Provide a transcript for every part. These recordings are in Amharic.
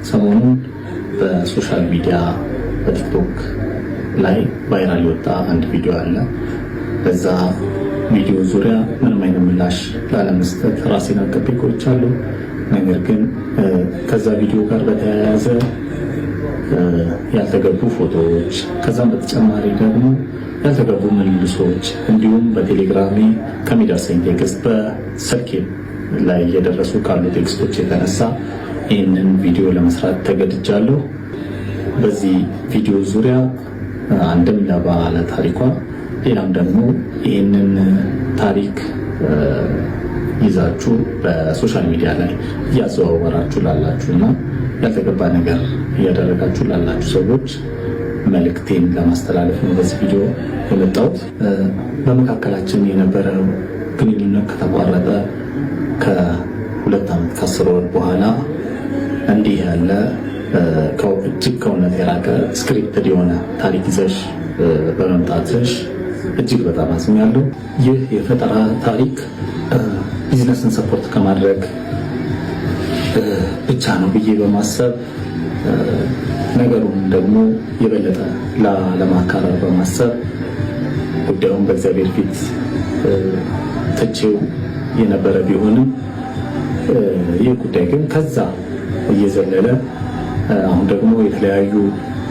ሰሞኑን በሶሻል ሚዲያ በቲክቶክ ላይ ቫይራል የወጣ አንድ ቪዲዮ አለ። በዛ ቪዲዮ ዙሪያ ምንም አይነት ምላሽ ላለመስጠት ራሴን አቀቤ ቆይቻለሁ። ነገር ግን ከዛ ቪዲዮ ጋር በተያያዘ ያልተገቡ ፎቶዎች፣ ከዛም በተጨማሪ ደግሞ ያልተገቡ ምልልሶች እንዲሁም በቴሌግራሜ ከሚደርሰኝ ቴክስት በስልኬ ላይ እየደረሱ ካሉ ቴክስቶች የተነሳ ይህንን ቪዲዮ ለመስራት ተገድጃለሁ። በዚህ ቪዲዮ ዙሪያ አንድም ለባለ ታሪኳ ሌላም ደግሞ ይህንን ታሪክ ይዛችሁ በሶሻል ሚዲያ ላይ እያዘዋወራችሁ ላላችሁ እና ያልተገባ ነገር እያደረጋችሁ ላላችሁ ሰዎች መልእክቴን ለማስተላለፍ ነው በዚህ ቪዲዮ የመጣሁት። በመካከላችን የነበረው ግንኙነት ከተቋረጠ ከ2 ዓመት ከ10 ወር በኋላ እንዲህ ያለ እጅግ ከእውነት የራቀ ስክሪፕትድ የሆነ ታሪክ ይዘሽ በመምጣትሽ እጅግ በጣም አዝኛለሁ። ይህ የፈጠራ ታሪክ ቢዝነስን ሰፖርት ከማድረግ ብቻ ነው ብዬ በማሰብ ነገሩን ደግሞ የበለጠ ለማካረር በማሰብ ጉዳዩን በእግዚአብሔር ፊት ትቼው የነበረ ቢሆንም ይህ ጉዳይ ግን ከዛ እየዘለለ አሁን ደግሞ የተለያዩ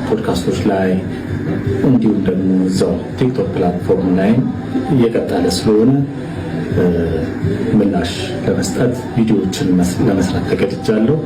ፖድካስቶች ላይ እንዲሁም ደግሞ እዛው ቲክቶክ ፕላትፎርም ላይ እየቀጠለ ስለሆነ ምላሽ ለመስጠት ቪዲዮዎችን ለመስራት ተገድጃለሁ።